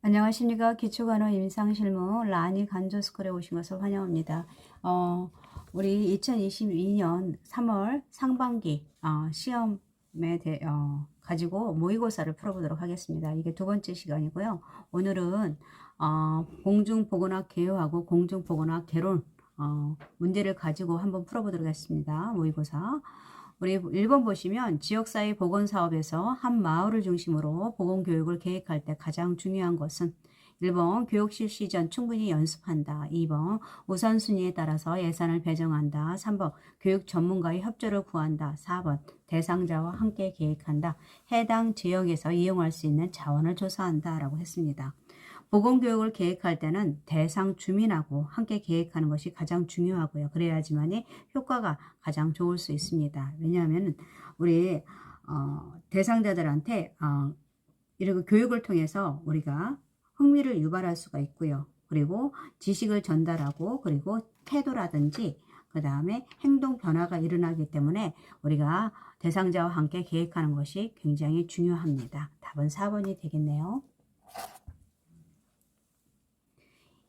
안녕하십니까. 기초간호 임상실무 라니 간조스쿨에 오신 것을 환영합니다. 우리 2022년 3월 상반기 시험에 가지고 모의고사를 풀어보도록 하겠습니다. 이게 두 번째 시간이고요. 오늘은 공중보건학 개요하고 공중보건학 개론 문제를 가지고 한번 풀어보도록 하겠습니다. 모의고사. 우리 1번 보시면 지역사회 보건사업에서 한 마을을 중심으로 보건교육을 계획할 때 가장 중요한 것은 1번 교육 실시 전 충분히 연습한다. 2번 우선순위에 따라서 예산을 배정한다. 3번 교육 전문가의 협조를 구한다. 4번 대상자와 함께 계획한다. 해당 지역에서 이용할 수 있는 자원을 조사한다 라고 했습니다. 보건교육을 계획할 때는 대상 주민하고 함께 계획하는 것이 가장 중요하고요. 그래야지만이 효과가 가장 좋을 수 있습니다. 왜냐하면 우리 대상자들한테 이런 교육을 통해서 우리가 흥미를 유발할 수가 있고요. 그리고 지식을 전달하고 그리고 태도라든지 그 다음에 행동 변화가 일어나기 때문에 우리가 대상자와 함께 계획하는 것이 굉장히 중요합니다. 답은 4번이 되겠네요.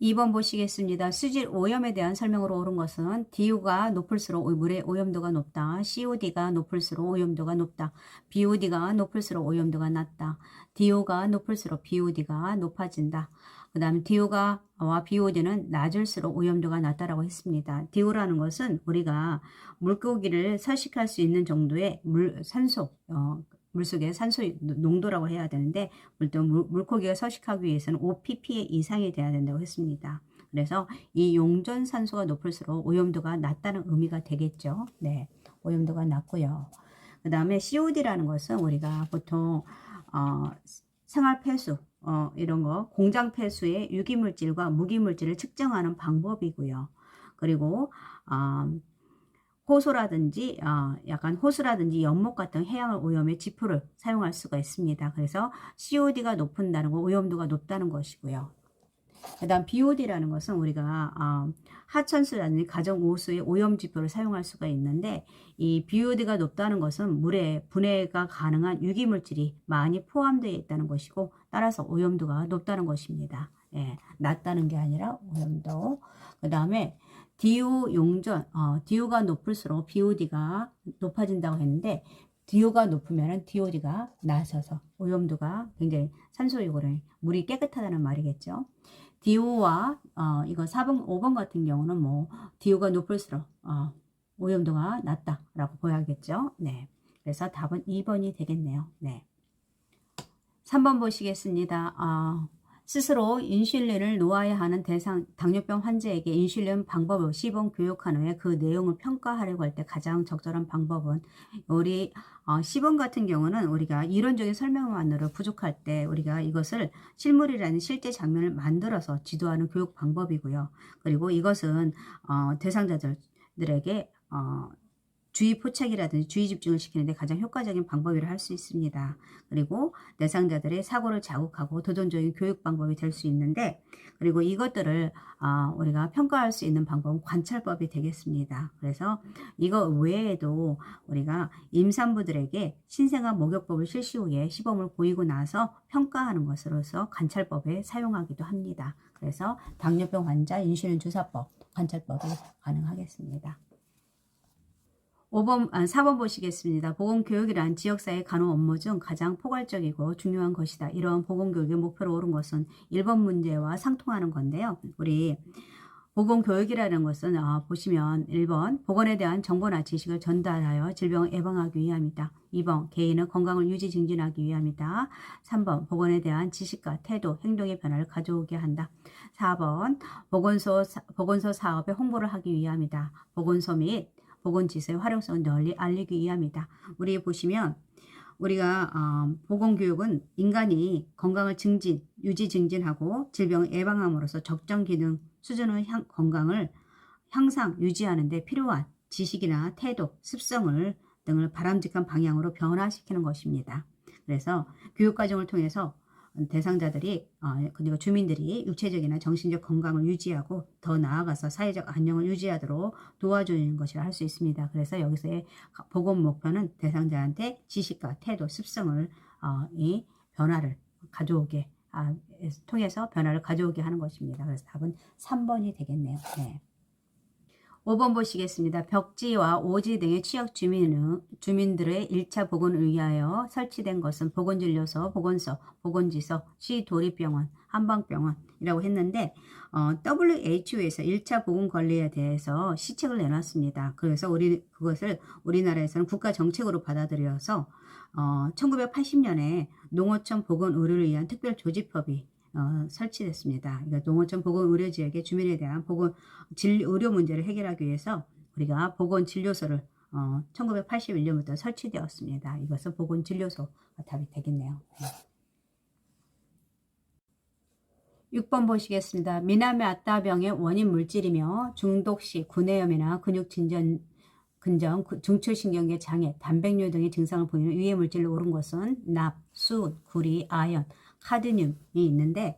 2번 보시겠습니다. 수질 오염에 대한 설명으로 옳은 것은 DO가 높을수록 물의 오염도가 높다. COD가 높을수록 오염도가 높다. BOD가 높을수록 오염도가 낮다. DO가 높을수록 BOD가 높아진다. 그 다음에 DO가 BOD는 낮을수록 오염도가 낮다라고 했습니다. DO라는 것은 우리가 물고기를 서식할 수 있는 정도의 산소, 물속의 산소 농도라고 해야 되는데 물고기가 서식하기 위해서는 5ppm 이상이 돼야 된다고 했습니다. 그래서 이 용존 산소가 높을수록 오염도가 낮다는 의미가 되겠죠. 네, 오염도가 낮고요. 그 다음에 COD라는 것은 우리가 보통 생활 폐수 이런 거 공장 폐수의 유기물질과 무기물질을 측정하는 방법이고요. 그리고 호소라든지 약간 호수라든지 연못 같은 해양 오염의 지표를 사용할 수가 있습니다. 그래서 COD가 높다는 건 오염도가 높다는 것이고요. 그 다음 BOD라는 것은 우리가 하천수라든지 가정오수의 오염 지표를 사용할 수가 있는데 이 BOD가 높다는 것은 물에 분해가 가능한 유기물질이 많이 포함되어 있다는 것이고 따라서 오염도가 높다는 것입니다. 예, 낮다는 게 아니라 오염도. 그 다음에 DO 용전, DO가 높을수록 BOD가 높아진다고 했는데 DO가 높으면 DOD가 낮아서 오염도가 굉장히 산소유고를 물이 깨끗하다는 말이겠죠. DO와 이거 4번, 5번 같은 경우는 뭐 DO가 높을수록 오염도가 낮다라고 보야겠죠. 네. 그래서 답은 2번이 되겠네요. 네. 3번 보시겠습니다. 스스로 인슐린을 놓아야 하는 당뇨병 환자에게 인슐린 방법을 시범 교육한 후에 그 내용을 평가하려고 할 때 가장 적절한 방법은 우리 시범 같은 경우는 우리가 이론적인 설명만으로 부족할 때 우리가 이것을 실물이라는 실제 장면을 만들어서 지도하는 교육 방법이고요. 그리고 이것은 대상자들에게 주의 포착이라든지 주의 집중을 시키는데 가장 효과적인 방법이라 할 수 있습니다. 그리고 대상자들의 사고를 자극하고 도전적인 교육 방법이 될 수 있는데 그리고 이것들을 우리가 평가할 수 있는 방법은 관찰법이 되겠습니다. 그래서 이거 외에도 우리가 임산부들에게 신생아 목욕법을 실시 후에 시범을 보이고 나서 평가하는 것으로서 관찰법에 사용하기도 합니다. 그래서 당뇨병 환자 인슐린 주사법, 관찰법이 가능하겠습니다. 4번 보시겠습니다. 보건교육이란 지역사회 간호 업무 중 가장 포괄적이고 중요한 것이다. 이러한 보건교육의 목표로 옳은 것은 1번 문제와 상통하는 건데요. 우리 보건교육이라는 것은 보시면 1번 보건에 대한 정보나 지식을 전달하여 질병을 예방하기 위함이다. 2번 개인의 건강을 유지 증진하기 위함이다. 3번 보건에 대한 지식과 태도, 행동의 변화를 가져오게 한다. 4번 보건소 사업의 홍보를 하기 위함이다. 보건소 및 보건지수의 활용성을 널리 알리기 위함이다. 우리 보시면 우리가 보건교육은 인간이 건강을 유지 증진하고 질병을 예방함으로써 적정 기능 수준의 건강을 항상 유지하는 데 필요한 지식이나 태도, 습성을 등을 바람직한 방향으로 변화시키는 것입니다. 그래서 교육과정을 통해서 대상자들이 그리고 주민들이 육체적이나 정신적 건강을 유지하고 더 나아가서 사회적 안녕을 유지하도록 도와주는 것이라 할 수 있습니다. 그래서 여기서의 보건 목표는 대상자한테 지식과 태도, 습성을 이 변화를 가져오게 통해서 변화를 가져오게 하는 것입니다. 그래서 답은 3번이 되겠네요. 네. 5번 보시겠습니다. 벽지와 오지 등의 취약 주민들의 1차 보건을 위하여 설치된 것은 보건진료소, 보건소, 보건지소, 시도립병원, 한방병원이라고 했는데 WHO에서 1차 보건관리에 대해서 시책을 내놨습니다. 그래서 그것을 우리나라에서는 국가정책으로 받아들여서 1980년에 농어촌 보건의료를 위한 특별조직법이 설치됐습니다. 그러니까 농어촌 보건의료지역의 주민에 대한 의료 문제를 해결하기 위해서 우리가 보건진료소를 1981년부터 설치되었습니다. 이것은 보건진료소가 답이 되겠네요. 네. 6번 보시겠습니다. 미나마타병의 원인 물질이며 중독시 구내염이나 근육진전, 근정, 중추신경계 장애, 단백뇨 등의 증상을 보이는 유해 물질로 오른 것은 납, 수은, 구리, 아연, 카드뮴이 있는데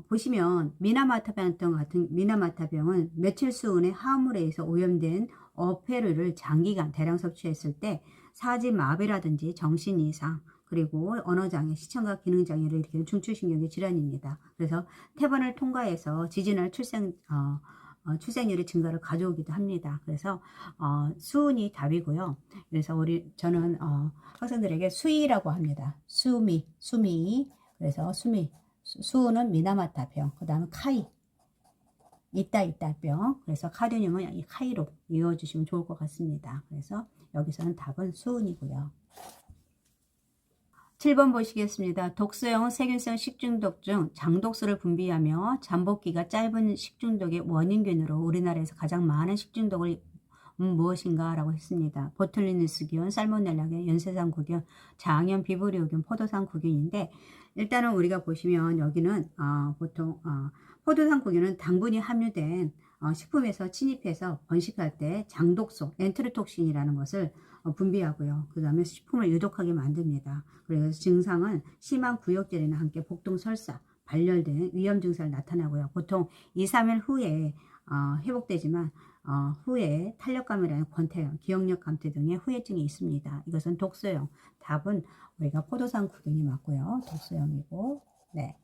보시면 미나마타병은 메틸수은의 화합물에 의해서 오염된 어페르를 장기간 대량 섭취했을 때 사지마비라든지 정신이상 그리고 언어장애, 시청각 기능장애를 일으키는 중추신경계 질환입니다. 그래서 태반을 통과해서 지진할 출생률의 증가를 가져오기도 합니다. 그래서 수은이 답이고요. 그래서 저는 학생들에게 수의라고 합니다. 수미. 그래서 수은은 미나마타병. 그 다음에 카이. 있다병. 그래서 카드뮴은 이 카이로 이어주시면 좋을 것 같습니다. 그래서 여기서는 답은 수은이고요. 7번 보시겠습니다. 독소형 세균성 식중독 중 장독소를 분비하며 잠복기가 짧은 식중독의 원인균으로 우리나라에서 가장 많은 식중독을 무엇인가 라고 했습니다. 보툴리누스균, 살모넬라균, 연쇄상구균, 장염 비브리오균, 포도상구균인데 일단은 우리가 보시면 여기는 보통 포도상구균은 당분이 함유된 식품에서 침입해서 번식할 때 장독소, 엔테로톡신이라는 것을 분비하고요. 그 다음에 식품을 유독하게 만듭니다. 그래서 증상은 심한 구역질이나 함께 복통, 설사, 발열 등 위험 증상을 나타나고요. 보통 2, 3일 후에 회복되지만 후에 탄력감이라는 권태형, 기억력 감퇴 등의 후유증이 있습니다. 이것은 독소형. 답은 우리가 포도상구균이 맞고요. 독소형이고, 네.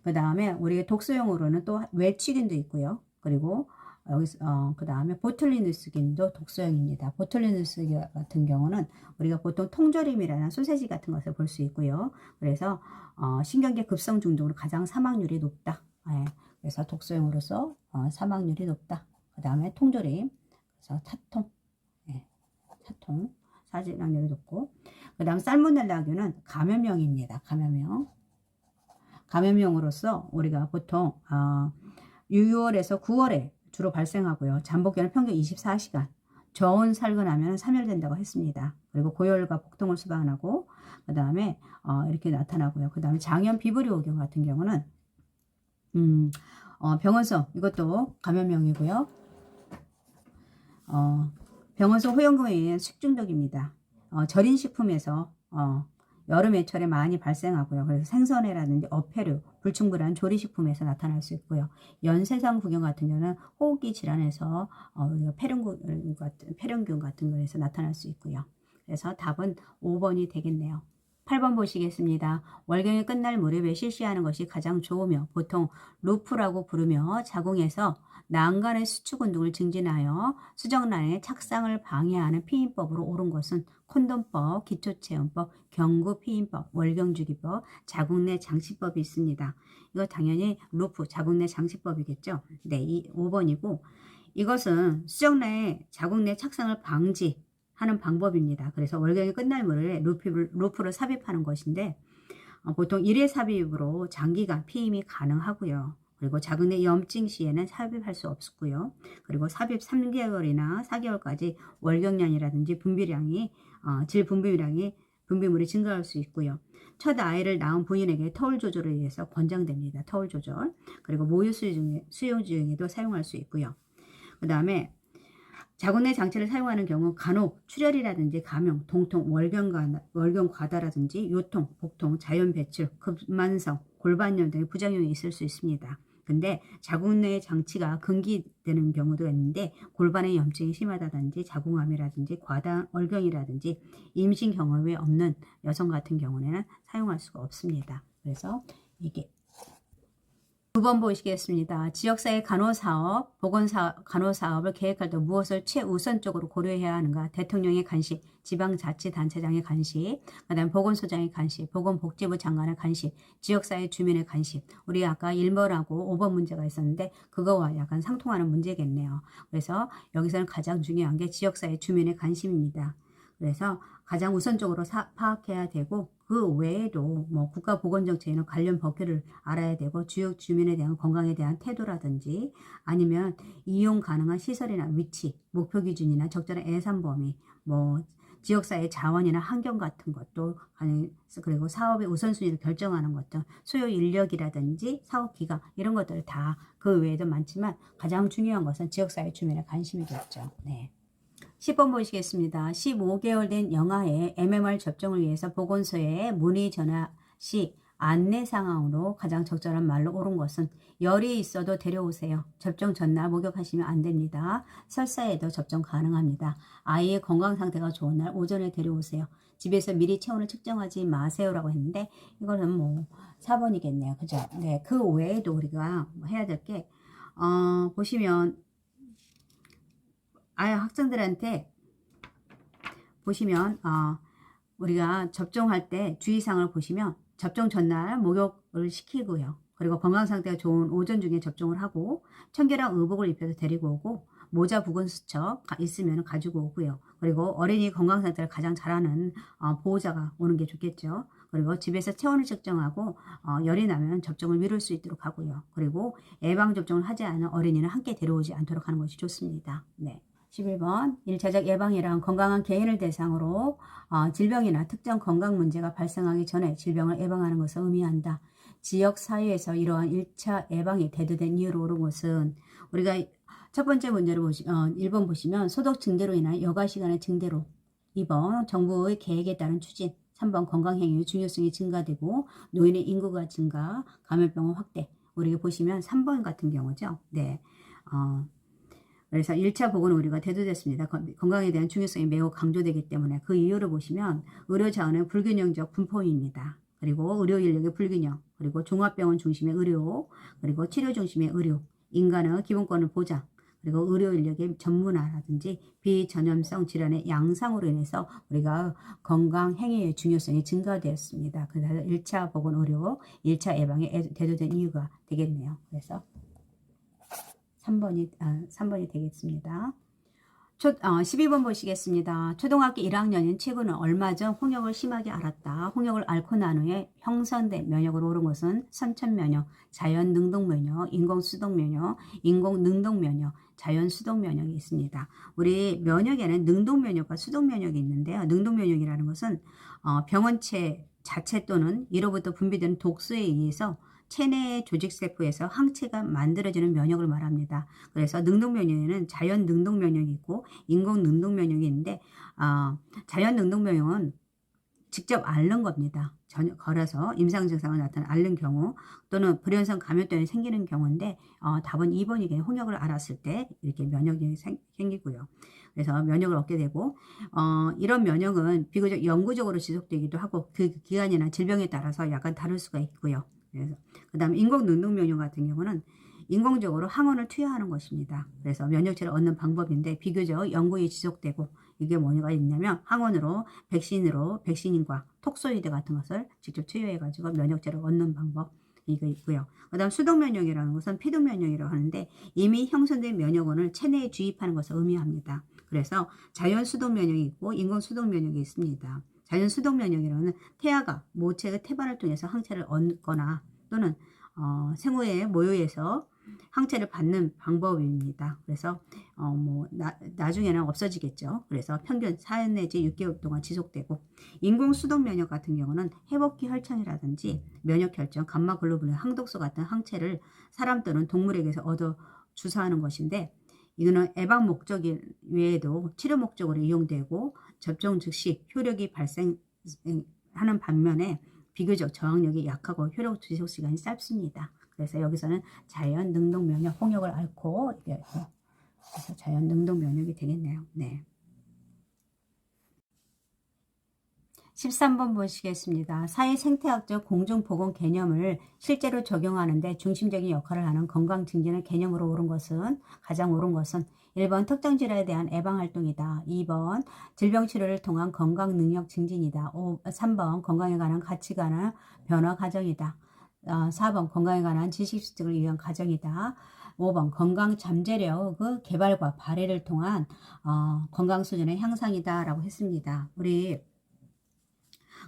그 다음에 우리가 독소형으로는 또 외치균도 있고요. 그리고 여기서 그 다음에 보툴리누스균도 독소형입니다. 보툴리누스균 같은 경우는 우리가 보통 통조림이라는 소세지 같은 것을 볼 수 있고요. 그래서 신경계 급성 중독으로 가장 사망률이 높다. 네. 그래서 독소형으로서 사망률이 높다. 그 다음에 통조림, 그래서 차통, 네. 차통 사망률이 높고, 그 다음 살모넬라균은 감염형입니다. 감염형으로서 우리가 보통 6월에서 9월에 주로 발생하고요. 잠복기는 평균 24시간, 저온 살균하면 3일 된다고 했습니다. 그리고 고열과 복통을 수반하고 그 다음에 이렇게 나타나고요. 그 다음에 장염 비브리오균 같은 경우는 병원성, 이것도 감염형이고요. 병원성 호영금에 의한 식중독입니다. 절인 식품에서 여름에철에 많이 발생하고요. 그래서 생선회라든지 어패류, 불충분한 조리식품에서 나타날 수 있고요. 연쇄상구균 같은 경우는 호흡기 질환에서 우리가 폐렴균 같은 거에서 나타날 수 있고요. 그래서 답은 5번이 되겠네요. 8번 보시겠습니다. 월경이 끝날 무렵에 실시하는 것이 가장 좋으며 보통 루프라고 부르며 자궁에서 난간의 수축 운동을 증진하여 수정란의 착상을 방해하는 피임법으로 옳은 것은 콘돔법, 기초체온법, 경구피임법, 월경주기법, 자궁내 장치법이 있습니다. 이거 당연히 루프, 자궁내 장치법이겠죠. 네, 이 5번이고 이것은 수정란의 자궁내 착상을 방지하는 방법입니다. 그래서 월경이 끝날 무렵에 루프를 삽입하는 것인데 보통 1회 삽입으로 장기간 피임이 가능하고요. 그리고 자궁내 염증 시에는 삽입할 수 없고요. 그리고 삽입 3개월이나 4개월까지 월경량이라든지 분비물이 증가할 수 있고요. 첫 아이를 낳은 부인에게 터울 조절을 위해서 권장됩니다. 터울 조절. 그리고 모유 수용 중에도 사용할 수 있고요. 그 다음에 자궁내 장치를 사용하는 경우 간혹 출혈이라든지 감염, 동통, 월경과다라든지 요통, 복통, 자연 배출, 급만성, 골반염 등의 부작용이 있을 수 있습니다. 근데 자궁내 장치가 금기되는 경우도 있는데 골반의 염증이 심하다든지 자궁암이라든지 과다 월경이라든지 임신 경험이 없는 여성 같은 경우에는 사용할 수가 없습니다. 그래서 이게 9번 보시겠습니다. 지역사회 간호사업, 간호사업을 계획할 때 무엇을 최우선적으로 고려해야 하는가? 대통령의 간식, 지방자치단체장의 간식, 그 다음 보건소장의 간식, 보건복지부 장관의 간식, 지역사회 주민의 간식. 우리 아까 1번하고 5번 문제가 있었는데 그거와 약간 상통하는 문제겠네요. 그래서 여기서는 가장 중요한 게 지역사회 주민의 관심입니다. 그래서 가장 우선적으로 파악해야 되고 그 외에도 뭐 국가보건정책에는 관련 법규를 알아야 되고 지역 주민에 대한 건강에 대한 태도라든지 아니면 이용 가능한 시설이나 위치, 목표 기준이나 적절한 예산 범위, 뭐 지역사회 자원이나 환경 같은 것도 그리고 사업의 우선순위를 결정하는 것도 수요 인력이라든지 사업 기간 이런 것들 다 그 외에도 많지만 가장 중요한 것은 지역사회 주민의 관심이겠죠. 네. 10번 보시겠습니다. 15개월 된 영아의 MMR 접종을 위해서 보건소에 문의 전화 시 안내사항으로 가장 적절한 말로 옳은 것은 열이 있어도 데려오세요. 접종 전날 목욕하시면 안 됩니다. 설사에도 접종 가능합니다. 아이의 건강 상태가 좋은 날 오전에 데려오세요. 집에서 미리 체온을 측정하지 마세요라고 했는데 이거는 뭐 4번이겠네요. 그죠? 네, 그 외에도 우리가 해야 될 게 보시면 아예 학생들한테 보시면 우리가 접종할 때 주의사항을 보시면 접종 전날 목욕을 시키고요. 그리고 건강상태가 좋은 오전 중에 접종을 하고 청결한 의복을 입혀서 데리고 오고 모자 부근 수첩 있으면 가지고 오고요. 그리고 어린이 건강상태를 가장 잘하는 보호자가 오는 게 좋겠죠. 그리고 집에서 체온을 측정하고 열이 나면 접종을 미룰 수 있도록 하고요. 그리고 예방접종을 하지 않은 어린이는 함께 데려오지 않도록 하는 것이 좋습니다. 네. 11번 1차적 예방이란 건강한 개인을 대상으로 질병이나 특정 건강 문제가 발생하기 전에 질병을 예방하는 것을 의미한다. 지역사회에서 이러한 1차 예방이 대두된 이유로 옳은 것은 우리가 첫 번째 문제를 1번 보시면 소득 증대로 인한 여가시간의 증대로 2번 정부의 계획에 따른 추진 3번 건강행위의 중요성이 증가되고 노인의 인구가 증가 감염병의 확대 우리가 보시면 3번 같은 경우죠. 네. 그래서 1차 보건 의료가 대두됐습니다. 건강에 대한 중요성이 매우 강조되기 때문에 그 이유를 보시면 의료 자원의 불균형적 분포입니다. 그리고 의료 인력의 불균형, 그리고 종합병원 중심의 의료, 그리고 치료 중심의 의료, 인간의 기본권을 보장, 그리고 의료 인력의 전문화라든지 비전염성 질환의 양상으로 인해서 우리가 건강 행위의 중요성이 증가되었습니다. 그래서 1차 보건 의료, 1차 예방에 대두된 이유가 되겠네요. 그래서 3번이 되겠습니다. 12번 보시겠습니다. 초등학교 1학년인 최근은 얼마 전 홍역을 심하게 앓았다. 홍역을 앓고 난 후에 형성된 면역으로 오른 것은 선천면역, 자연능동면역, 인공수동면역, 인공능동면역, 자연수동면역이 있습니다. 우리 면역에는 능동면역과 수동면역이 있는데요. 능동면역이라는 것은 병원체 자체 또는 이로부터 분비되는 독소에 의해서 체내 조직세포에서 항체가 만들어지는 면역을 말합니다. 그래서 능동면역에는 자연 능동면역이 있고 인공 능동면역이 있는데 자연 능동면역은 직접 앓는 겁니다. 걸어서 임상 증상을 나타내는 앓는 경우 또는 불연성 감염 때문에 생기는 경우인데 답은 2번이겠네요. 홍역을 앓았을 때 이렇게 면역이 생기고요. 그래서 면역을 얻게 되고 이런 면역은 비교적 영구적으로 지속되기도 하고 그 기간이나 질병에 따라서 약간 다를 수가 있고요. 그래서 그다음 인공 능동면역 같은 경우는 인공적으로 항원을 투여하는 것입니다. 그래서 면역체를 얻는 방법인데 비교적 연구에 지속되고 이게 뭐가 있냐면 항원으로 백신과 톡소이드 같은 것을 직접 투여해가지고 면역체를 얻는 방법 이거 있고요. 그다음 수동면역이라는 것은 피동면역이라고 하는데 이미 형성된 면역원을 체내에 주입하는 것을 의미합니다. 그래서 자연 수동면역이 있고 인공 수동면역이 있습니다. 자연 수동면역이라는 태아가 모체의 태반을 통해서 항체를 얻거나 또는 생후에 모유에서 항체를 받는 방법입니다. 그래서 나중에는 없어지겠죠. 그래서 평균 4년 내지 6개월 동안 지속되고 인공 수동 면역 같은 경우는 회복기 혈청이라든지 면역 혈청, 감마글로불린, 항독소 같은 항체를 사람 또는 동물에게서 얻어 주사하는 것인데 이거는 예방 목적 외에도 치료 목적으로 이용되고 접종 즉시 효력이 발생하는 반면에 비교적 저항력이 약하고 효력 지속 시간이 짧습니다. 그래서 여기서는 자연 능동 면역 홍역을 앓고 그래서 자연 능동 면역이 되겠네요. 네. 13번 보시겠습니다. 사회 생태학적 공중보건 개념을 실제로 적용하는데 중심적인 역할을 하는 건강 증진의 개념으로 가장 옳은 것은 1번 특정 질환에 대한 예방활동이다. 2번 질병치료를 통한 건강 능력 증진이다. 3번 건강에 관한 가치관의 변화 과정이다. 4번 건강에 관한 지식 습득을 위한 과정이다. 5번 건강 잠재력의 개발과 발휘를 통한 건강 수준의 향상이다 라고 했습니다. 우리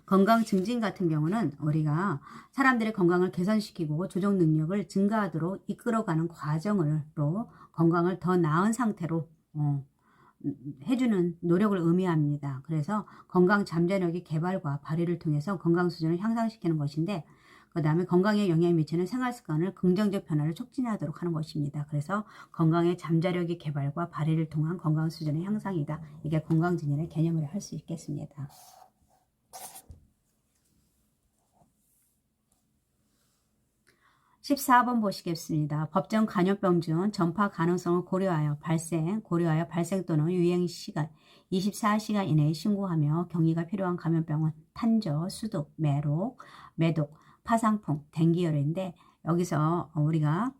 건강 증진 같은 경우는 우리가 사람들의 건강을 개선시키고 조정 능력을 증가하도록 이끌어가는 과정으로 건강을 더 나은 상태로 해주는 노력을 의미합니다. 그래서 건강 잠재력의 개발과 발휘를 통해서 건강 수준을 향상시키는 것인데, 그 다음에 건강에 영향을 미치는 생활습관을 긍정적 변화를 촉진하도록 하는 것입니다. 그래서 건강의 잠재력의 개발과 발휘를 통한 건강 수준의 향상이다. 이게 건강증진의 개념으로 할 수 있겠습니다. 14번 보시겠습니다. 법정 간염병 중 전파 가능성을 고려하여 발생 또는 유행 시간 24시간 이내에 신고하며 격리가 필요한 감염병은 탄저, 수두, 매독, 파상풍, 댕기열인데, 여기서 우리가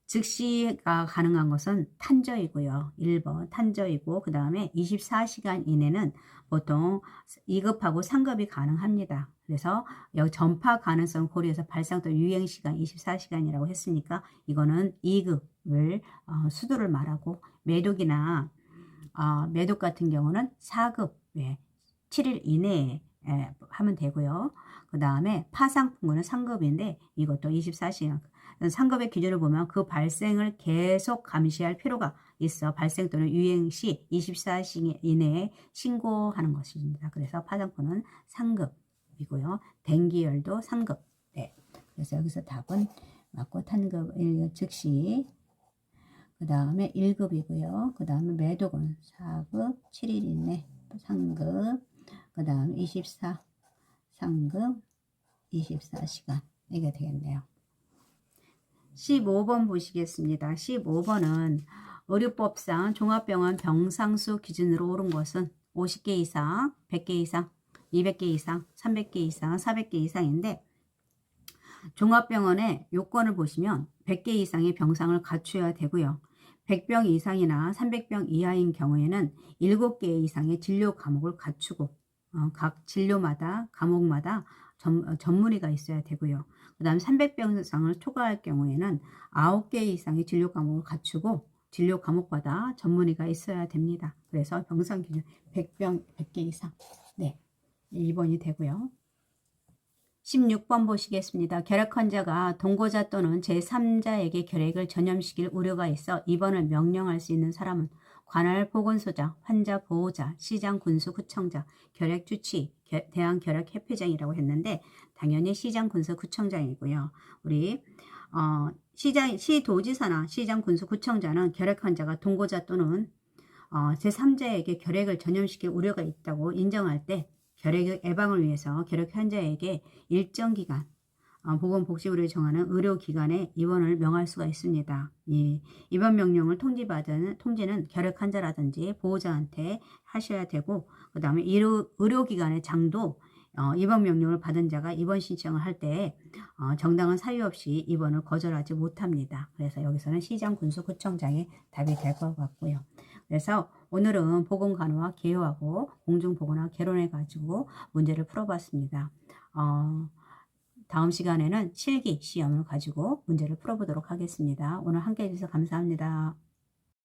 즉시가 가능한 것은 탄저이고요. 1번 탄저이고, 그 다음에 24시간 이내는 보통 2급하고 3급이 가능합니다. 그래서 여기 전파 가능성 고려해서 발생 또 유행 시간 24시간이라고 했으니까 이거는 2급을 수두를 말하고, 매독 같은 경우는 4급 7일 이내에 하면 되고요. 그 다음에 파상풍은 3급인데 이것도 24시간. 상급의 기준을 보면 그 발생을 계속 감시할 필요가 있어 발생 또는 유행 시 24시간 이내에 신고하는 것입니다. 그래서 파상풍은 3급이고요. 댕기열도 3급. 네. 그래서 여기서 답은 맞고 탄급 즉시. 그 다음에 1급이고요. 그 다음에 매독은 4급 7일 이내 3급. 그 다음 3급 24시간. 이게 되겠네요. 15번 보시겠습니다. 15번은 의료법상 종합병원 병상수 기준으로 옳은 것은 50개 이상, 100개 이상, 200개 이상, 300개 이상, 400개 이상인데, 종합병원의 요건을 보시면 100개 이상의 병상을 갖추어야 되고요. 100병 이상이나 300병 이하인 경우에는 7개 이상의 진료 과목을 갖추고 각 진료마다 과목마다 전문의가 있어야 되고요. 그 다음 300병 이상을 초과할 경우에는 9개 이상의 진료 과목을 갖추고 진료 과목마다 전문의가 있어야 됩니다. 그래서 병상 기준 100개 이상. 네, 2번이 되고요. 16번 보시겠습니다. 결핵 환자가 동거자 또는 제3자에게 결핵을 전염시킬 우려가 있어 입원을 명령할 수 있는 사람은 관할 보건소장, 환자 보호자, 시장 군수 구청장, 결핵 주치, 대한결핵협회장이라고 했는데 당연히 시장 군수 구청장이고요. 우리 시도지사나 시장 군수 구청장은 결핵 환자가 동거자 또는 제3자에게 결핵을 전염시킬 우려가 있다고 인정할 때 결핵 예방을 위해서 결핵 환자에게 일정 기간 보건복지부를 정하는 의료기관에 입원을 명할 수가 있습니다. 이 입원 명령을 통지는 결핵 환자라든지 보호자한테 하셔야 되고, 그 다음에 의료기관의 장도 입원 명령을 받은 자가 입원 신청을 할 때 정당한 사유 없이 입원을 거절하지 못합니다. 그래서 여기서는 시장 군수구청장이 답이 될 것 같고요. 그래서 오늘은 보건간호와 개요하고 공중보건과 개론해 가지고 문제를 풀어봤습니다. 다음 시간에는 실기 시험을 가지고 문제를 풀어보도록 하겠습니다. 오늘 함께 해주셔서 감사합니다.